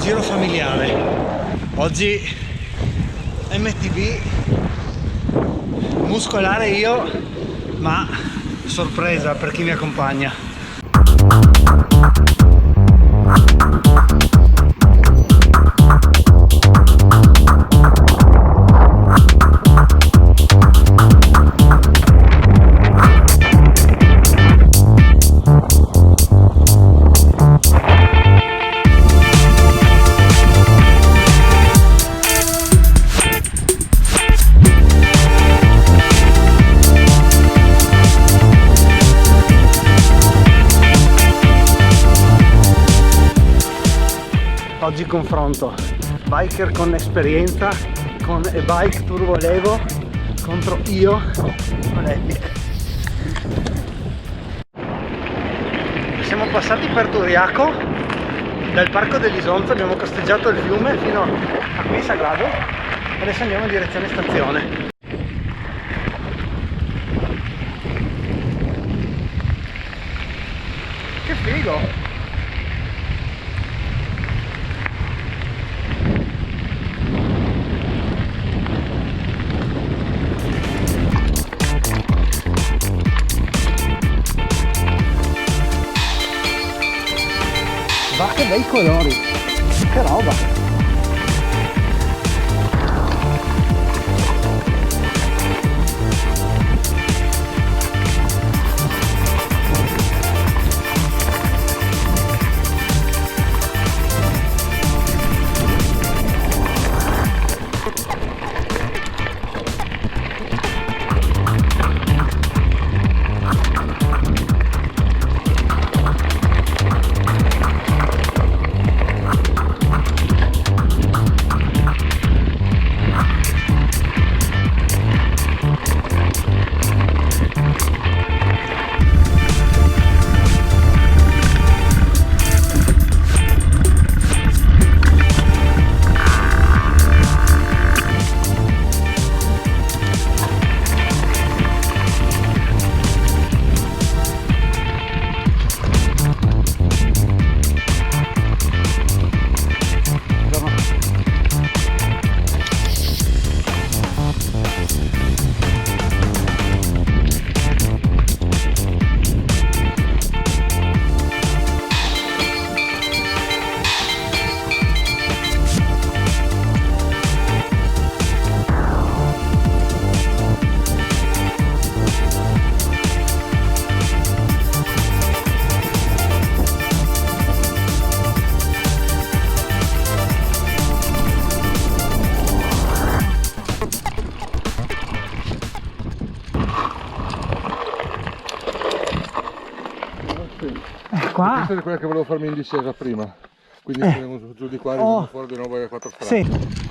giro familiare. Oggi MTB, muscolare io, ma sorpresa per chi mi accompagna. Oggi confronto biker con esperienza con e-bike turbo levo contro io con Epic. Siamo passati per Turiaco, dal parco dell'Isonzo abbiamo costeggiato il fiume fino a qui Sagrado, adesso andiamo in direzione stazione. Che figo! Va che bei colori, che roba! Qua? Questa è quella che volevo farmi in discesa prima, quindi saremo giù di qua e veniamo fuori di nuovo alle 4 strade. Sì.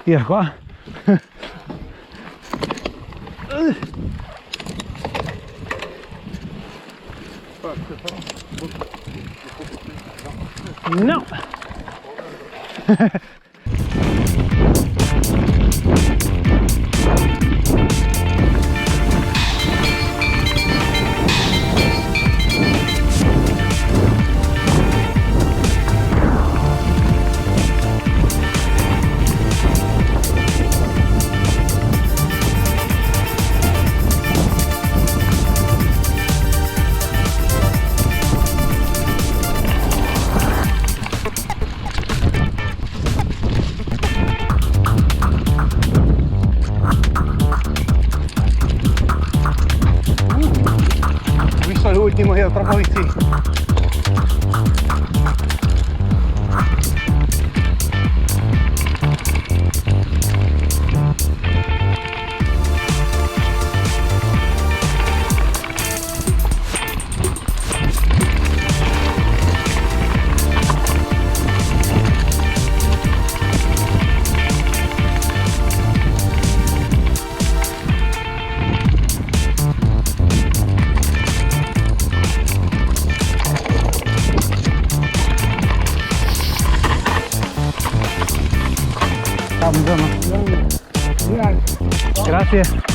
Via qua. No. L'ultimo io troppo vicino. Grazie.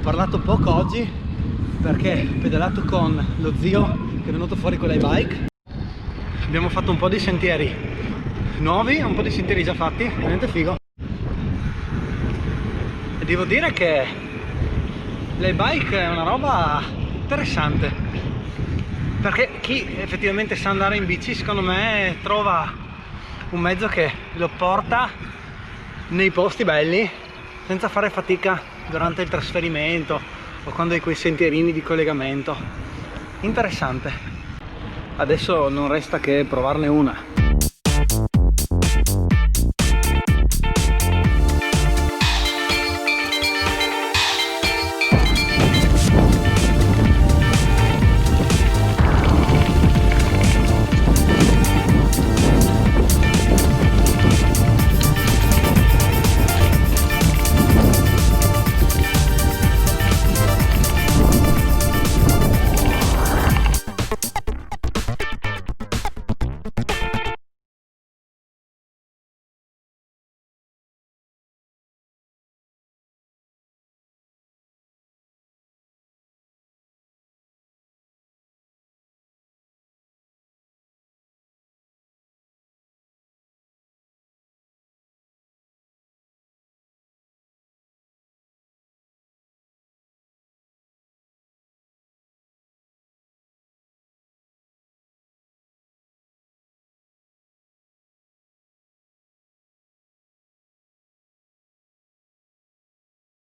Parlato poco oggi perché ho pedalato con lo zio che è venuto fuori con l'iBike. Abbiamo fatto un po' di sentieri nuovi, un po' di sentieri già fatti, veramente figo. E devo dire che l'iBike è una roba interessante, perché chi effettivamente sa andare in bici secondo me trova un mezzo che lo porta nei posti belli senza fare fatica durante il trasferimento o quando hai quei sentierini di collegamento. Interessante. Adesso non resta che provarne una.